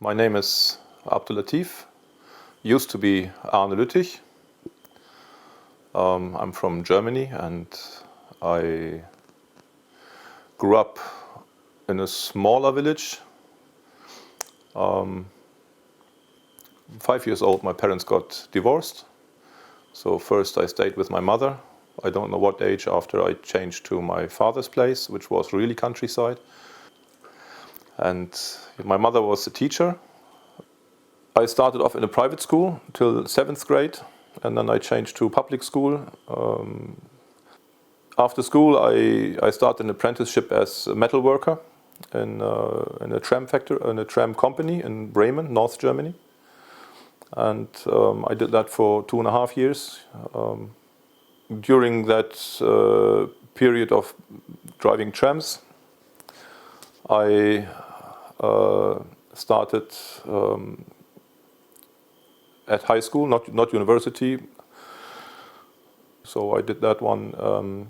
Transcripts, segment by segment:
My name is Abdullatef, used to be Arne. I'm from Germany and I grew up in a smaller village. 5 years old, my parents got divorced. So first I stayed with my mother. I don't know what age after I changed to my father's place, which was really countryside. And my mother was a teacher. I started off in a private school till 7th grade, and then I changed to public school. After school, I started an apprenticeship as a metal worker in a tram factory, in a tram company in Bremen, North Germany. And I did that for 2.5 years. During that period of driving trams, I started at high school, not university. So I did that one,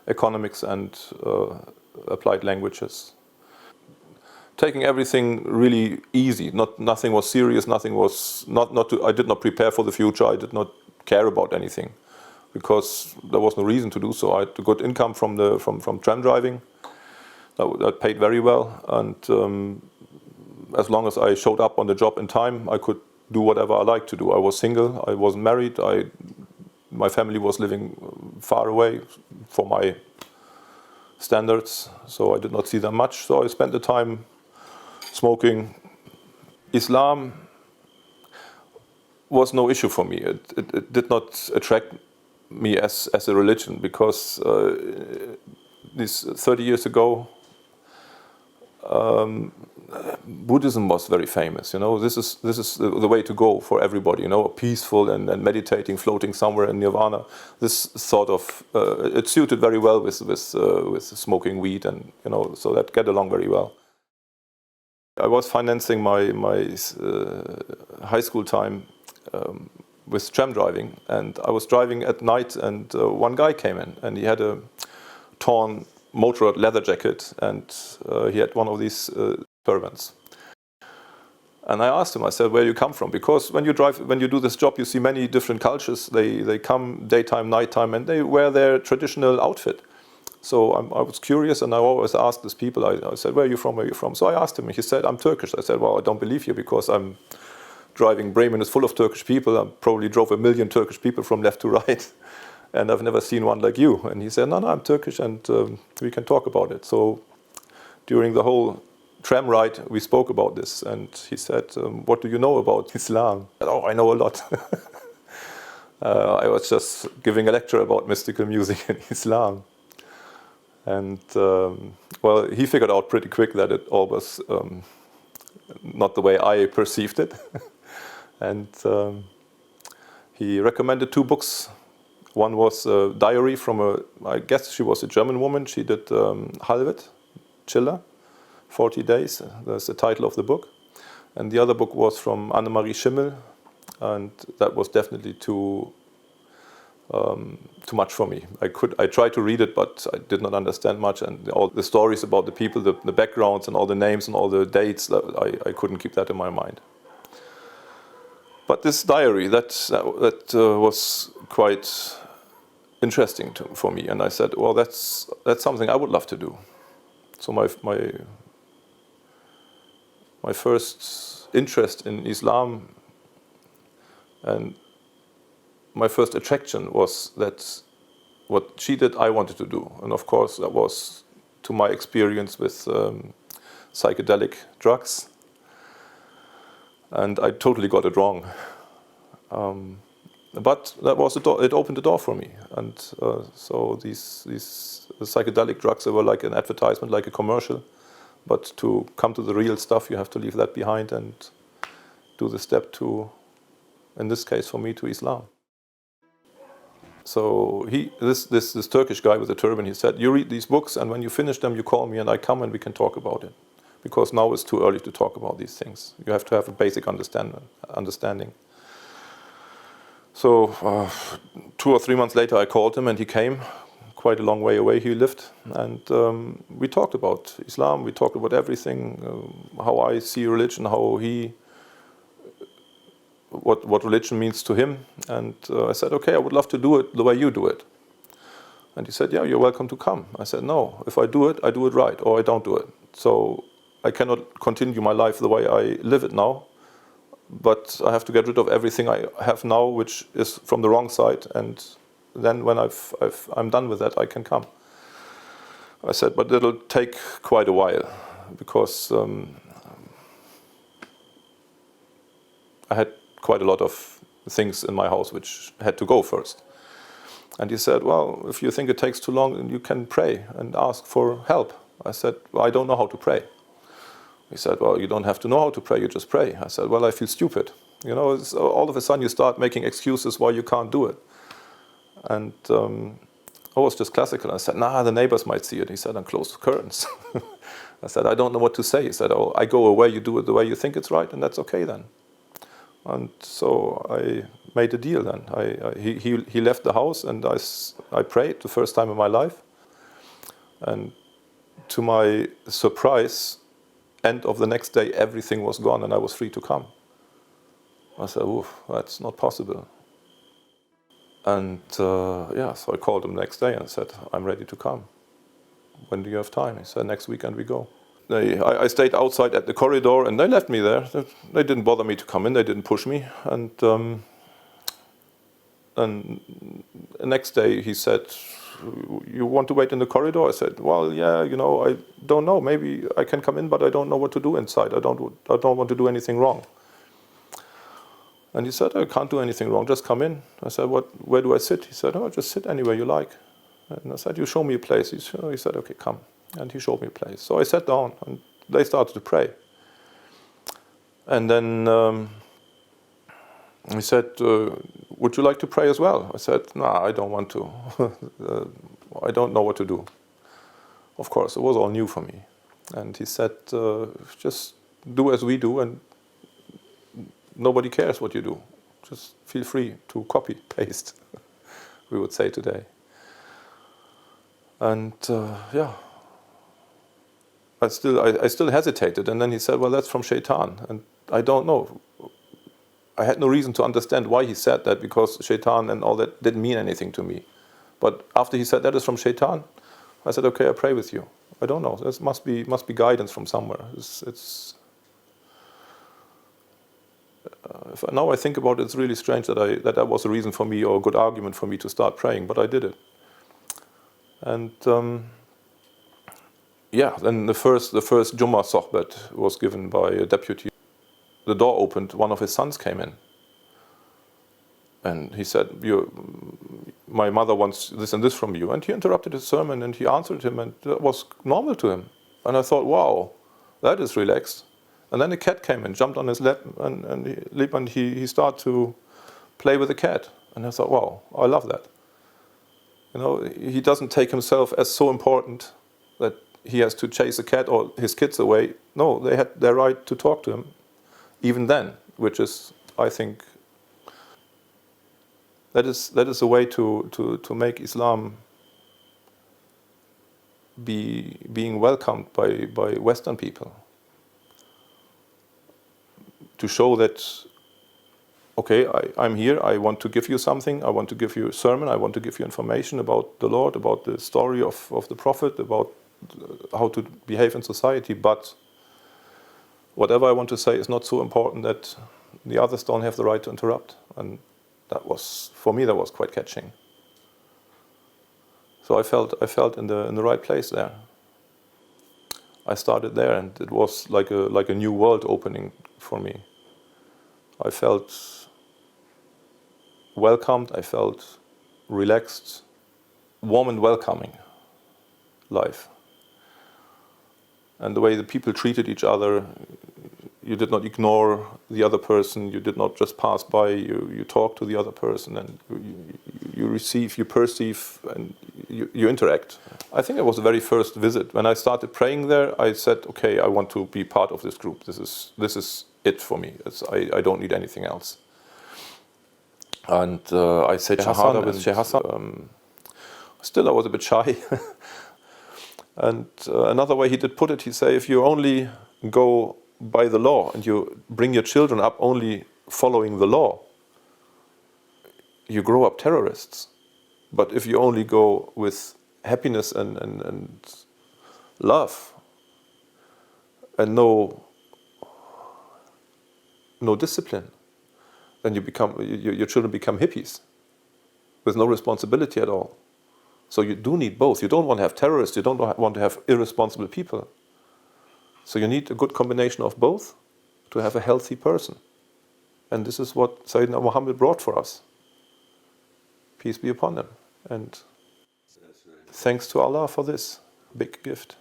economics and applied languages. Taking everything really easy. Nothing was serious. Nothing was I did not prepare for the future. I did not care about anything, because there was no reason to do so. I had a good income from tram driving. That paid very well, and as long as I showed up on the job in time, I could do whatever I liked to do. I was single. I wasn't married. My family was living far away for my standards, so I did not see them much. So I spent the time smoking. Islam was no issue for me. It did not attract me as a religion, because this 30 years ago, Buddhism was very famous. This is the way to go for everybody. Peaceful and meditating, floating somewhere in nirvana. This sort of it suited very well with smoking weed, and so that get along very well. I was financing my high school time with tram driving, and I was driving at night, and one guy came in, and he had a torn motorrad leather jacket, and he had one of these turbans. And I asked him, I said, where you come from? Because when you do this job, you see many different cultures. They come daytime, nighttime, and they wear their traditional outfit. So I was curious, and I always asked these people, I said, where are you from, where are you from? So I asked him, and he said, I'm Turkish. I said, well, I don't believe you, because I'm driving. Bremen is full of Turkish people. I probably drove 1 million Turkish people from left to right, and I've never seen one like you. And he said, no, I'm Turkish, and we can talk about it. So during the whole tram ride, we spoke about this, and he said, what do you know about Islam? I said, oh, I know a lot. I was just giving a lecture about mystical music in Islam. And well, he figured out pretty quick that it all was not the way I perceived it. And he recommended 2 books. One was a diary from I guess she was a German woman. She did Halvet, Chiller, 40 Days. That's the title of the book. And the other book was from Anne-Marie Schimmel, and that was definitely too much for me. I tried to read it, but I did not understand much, and all the stories about the people, the backgrounds, and all the names and all the dates, I couldn't keep that in my mind. But this diary, that was quite interesting for me, and I said, well, that's something I would love to do. So my first interest in Islam and my first attraction was that what she did, I wanted to do. And of course, that was to my experience with psychedelic drugs. And I totally got it wrong. But that was the door. It opened the door for me. And so these psychedelic drugs, they were like an advertisement, like a commercial. But to come to the real stuff, you have to leave that behind and do the step to, in this case for me, to Islam. So this Turkish guy with the turban, he said, you read these books, and when you finish them, you call me, and I come and we can talk about it. Because now it's too early to talk about these things. You have to have a basic understanding. So 2 or 3 months later, I called him, and he came quite a long way away he lived, and we talked about Islam, we talked about everything, how I see religion, what religion means to him, and I said, okay, I would love to do it the way you do it. And he said, yeah, you're welcome to come. I said, no, if I do it right, or I don't do it. So I cannot continue my life the way I live it now, but I have to get rid of everything I have now, which is from the wrong side, and then when I'm done with that, I can come. I said, but it'll take quite a while, because I had quite a lot of things in my house which had to go first. And he said, well, if you think it takes too long, then you can pray and ask for help. I said, well, I don't know how to pray. He said, well, you don't have to know how to pray, you just pray. I said, well, I feel stupid. You know, all of a sudden you start making excuses why you can't do it. And I was just classical. I said, nah, the neighbors might see it. He said, close the curtains. I said, I don't know what to say. He said, oh, I go away, you do it the way you think it's right, and that's okay then. And so I made a deal then. He left the house, and I prayed the first time in my life. And to my surprise, end of the next day, everything was gone and I was free to come. I said, oof, that's not possible. And so I called him the next day and said, I'm ready to come. When do you have time? He said, next weekend we go. I stayed outside at the corridor and they left me there. They didn't bother me to come in, they didn't push me. And the next day he said, you want to wait in the corridor? I said, well, yeah, you know, I don't know. Maybe I can come in, but I don't know what to do inside. I don't want to do anything wrong. And he said, I can't do anything wrong, just come in. I said, where do I sit? He said, oh, just sit anywhere you like. And I said, you show me a place. He said, okay, come. And he showed me a place. So I sat down and they started to pray. And then he said, would you like to pray as well? I said, no, I don't want to. I don't know what to do. Of course, it was all new for me. And he said, just do as we do and nobody cares what you do. Just feel free to copy, paste, we would say today. And I still hesitated. And then he said, well, that's from Shaitan. And I don't know. I had no reason to understand why he said that, because Shaitan and all that didn't mean anything to me. But after he said that is from Shaitan, I said, okay, I pray with you. I don't know. This must be guidance from somewhere. Now I think about it, it's really strange that was a reason for me, or a good argument for me to start praying, but I did it. And then the first Jummah sohbet was given by a deputy. The door opened, one of his sons came in. And he said, my mother wants this and this from you. And he interrupted his sermon and he answered him, and that was normal to him. And I thought, wow, that is relaxed. And then a cat came and jumped on his lap and he started to play with the cat. And I thought, wow, I love that. You know, he doesn't take himself as so important that he has to chase a cat or his kids away. No, they had their right to talk to him, even then, which is, I think, that is a way to make Islam being welcomed by Western people. To show that, okay, I'm here, I want to give you something, I want to give you a sermon, I want to give you information about the Lord, about the story of the Prophet, about how to behave in society, but whatever I want to say is not so important that the others don't have the right to interrupt. And that was, for me, that was quite catching. So I felt in the right place there. I started there, and it was like a new world opening for me. I felt welcomed, I felt relaxed, warm and welcoming life. And the way the people treated each other, you did not ignore the other person, you did not just pass by, you talk to the other person, and you receive, you perceive, and you interact. I think it was the very first visit. When I started praying there, I said, okay, I want to be part of this group. This is it for me. I don't need anything else. And I said Shahada with Sheikh Hassan. Still, I was a bit shy. And another way he did put it, he said, if you only go by the law and you bring your children up only following the law, you grow up terrorists. But if you only go with happiness and love and no discipline, then your children become hippies with no responsibility at all. So you do need both. You don't want to have terrorists, you don't want to have irresponsible people. So you need a good combination of both to have a healthy person. And this is what Sayyidina Muhammad brought for us. Peace be upon him. And thanks to Allah for this big gift.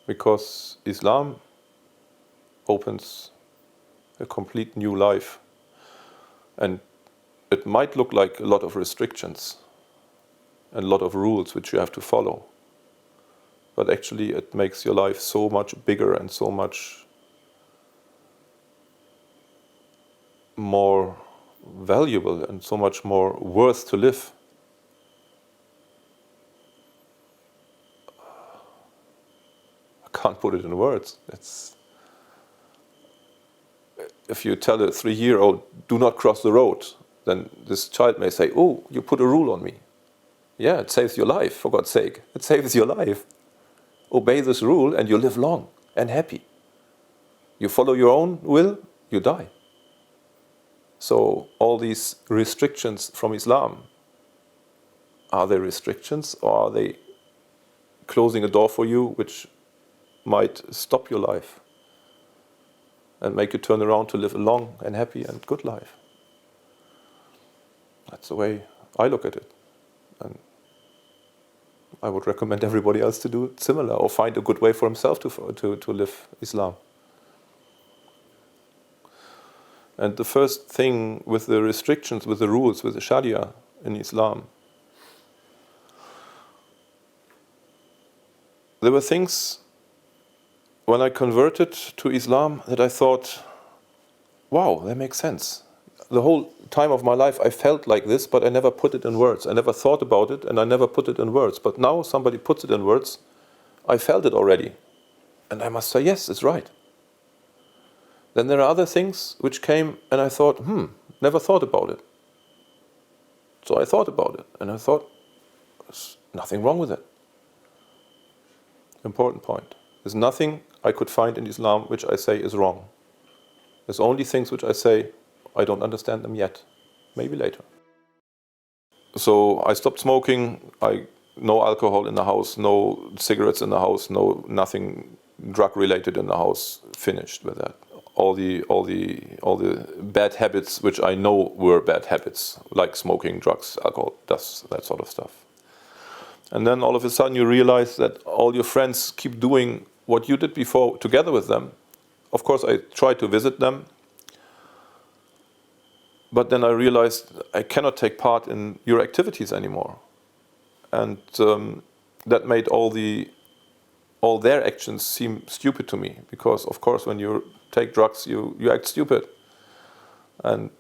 Because Islam opens a complete new life. And it might look like a lot of restrictions and a lot of rules which you have to follow. But actually it makes your life so much bigger and so much more valuable and so much more worth to live. I can't put it in words. If you tell a 3-year-old, do not cross the road, then this child may say, oh, you put a rule on me. Yeah, it saves your life, for God's sake. It saves your life. Obey this rule and you live long and happy. You follow your own will, you die. So all these restrictions from Islam, are they restrictions or are they closing a door for you which might stop your life and make you turn around to live a long and happy and good life? That's the way I look at it. And I would recommend everybody else to do it similar or find a good way for himself to live Islam. And the first thing with the restrictions, with the rules, with the Sharia in Islam, there were things when I converted to Islam that I thought, wow, that makes sense. The whole time of my life I felt like this, but I never put it in words. I never thought about it and I never put it in words. But now somebody puts it in words, I felt it already. And I must say, yes, it's right. Then there are other things which came and I thought, never thought about it. So I thought about it and I thought, there's nothing wrong with it. Important point. There's nothing I could find in Islam which I say is wrong. There's only things which I say, I don't understand them yet. Maybe later. So I stopped smoking. No alcohol in the house, no cigarettes in the house, nothing drug related in the house. Finished with that. All the bad habits which I know were bad habits, like smoking, drugs, alcohol, that sort of stuff. And then all of a sudden you realize that all your friends keep doing what you did before together with them. Of course I tried to visit them, but then I realized I cannot take part in your activities anymore. And that made all their actions seem stupid to me, because of course when you take drugs you act stupid. And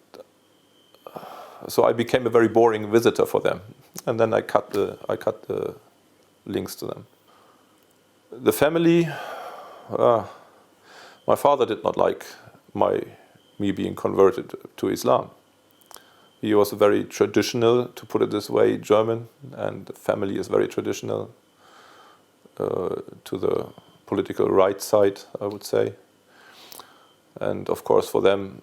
so I became a very boring visitor for them. And then I cut the links to them. The family, my father did not like me being converted to Islam. He was very traditional, to put it this way, German, and the family is very traditional to the political right side, I would say. And of course for them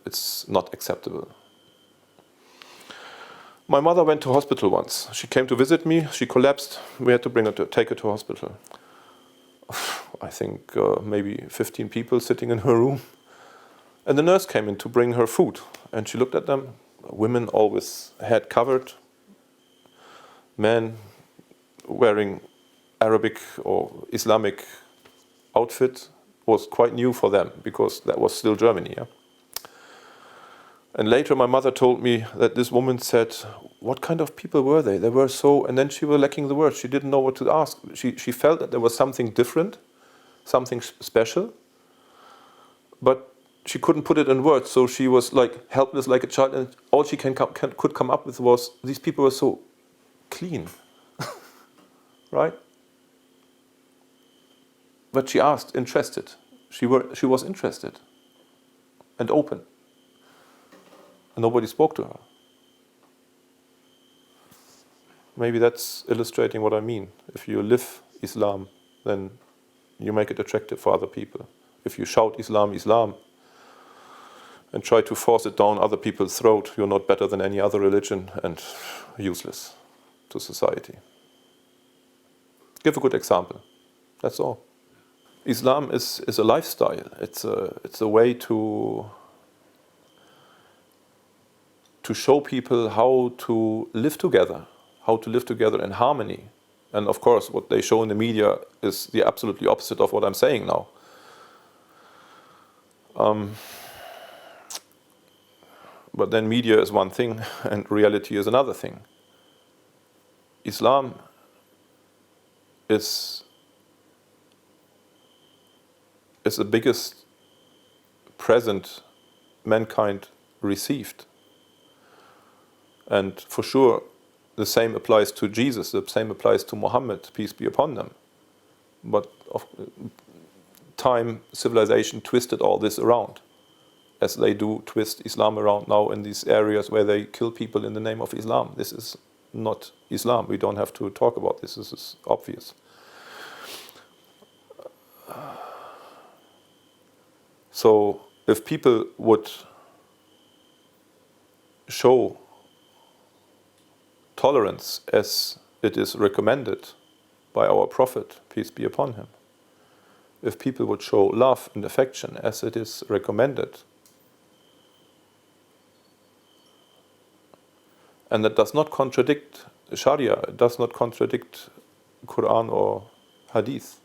it's not acceptable. My mother went to hospital once. She came to visit me, she collapsed, we had to take her to hospital. I think maybe 15 people sitting in her room. And the nurse came in to bring her food. And she looked at them, women all with head covered, men wearing Arabic or Islamic outfit. Was quite new for them, because that was still Germany. Yeah? And later my mother told me that this woman said, what kind of people were they? They were so, and then she was lacking the words. She didn't know what to ask. She felt that there was something different, something special. But she couldn't put it in words, so she was like helpless like a child, and all she could come up with was, these people were so clean, right? But she asked, interested. She was interested and open. And nobody spoke to her. Maybe that's illustrating what I mean. If you live Islam, then you make it attractive for other people. If you shout Islam, Islam, and try to force it down other people's throat, you're not better than any other religion and useless to society. Give a good example. That's all. Islam is a lifestyle. It's a way to show people how to live together in harmony. And of course, what they show in the media is the absolutely opposite of what I'm saying now. But then media is one thing and reality is another thing. Islam is the biggest present mankind received. And for sure, the same applies to Jesus, the same applies to Muhammad, peace be upon them. But time, civilization twisted all this around, as they do twist Islam around now in these areas where they kill people in the name of Islam. This is not Islam. We don't have to talk about this. This is obvious. So if people would show tolerance as it is recommended by our Prophet, peace be upon him, if people would show love and affection as it is recommended, and that does not contradict Sharia, it does not contradict Quran or Hadith,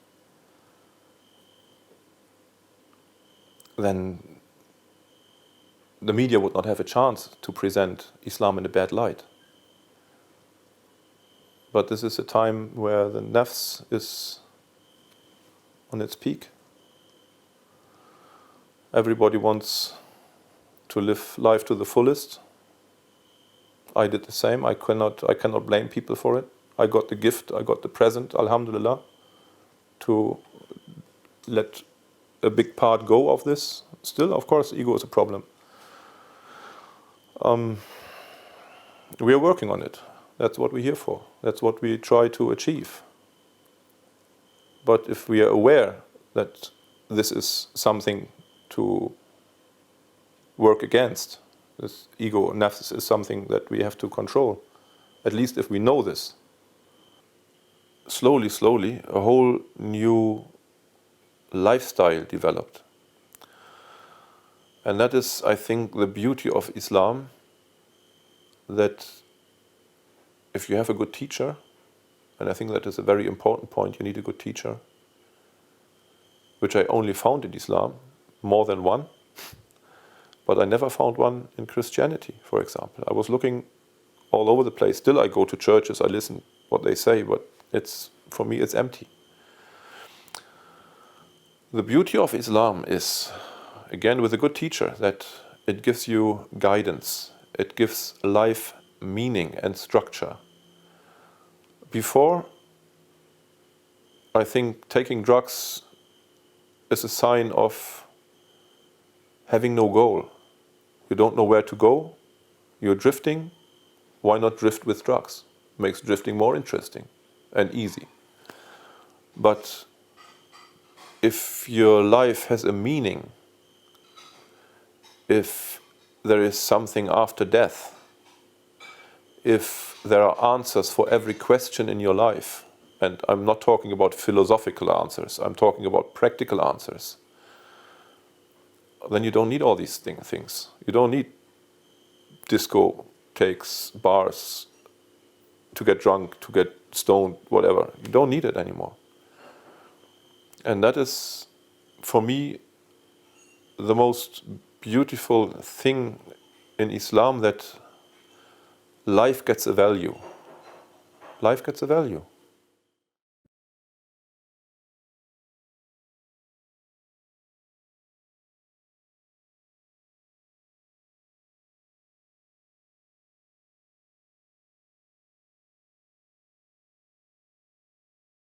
then the media would not have a chance to present Islam in a bad light. But this is a time where the nafs is on its peak. Everybody wants to live life to the fullest. I did the same. I cannot blame people for it. I got the gift, I got the present, alhamdulillah, to let a big part go of this. Still, of course, ego is a problem. We are working on it. That's what we're here for. That's what we try to achieve. But if we are aware that this is something to work against, this ego, nafs, is something that we have to control, at least if we know this, slowly, a whole new lifestyle developed. And that is, I think, the beauty of Islam, that if you have a good teacher, and I think that is a very important point, you need a good teacher, which I only found in Islam, more than one, but I never found one in Christianity, for example. I was looking all over the place. Still, I go to churches, I listen what they say, but for me it's empty. The beauty of Islam is, again, with a good teacher, that it gives you guidance. It gives life meaning and structure. Before, I think taking drugs is a sign of having no goal. You don't know where to go. You're drifting. Why not drift with drugs? Makes drifting more interesting and easy. But if your life has a meaning, if there is something after death, if there are answers for every question in your life, and I'm not talking about philosophical answers, I'm talking about practical answers, then you don't need all these things. You don't need discotheques, bars, to get drunk, to get stoned, whatever. You don't need it anymore. And that is, for me, the most beautiful thing in Islam, that life gets a value. Life gets a value.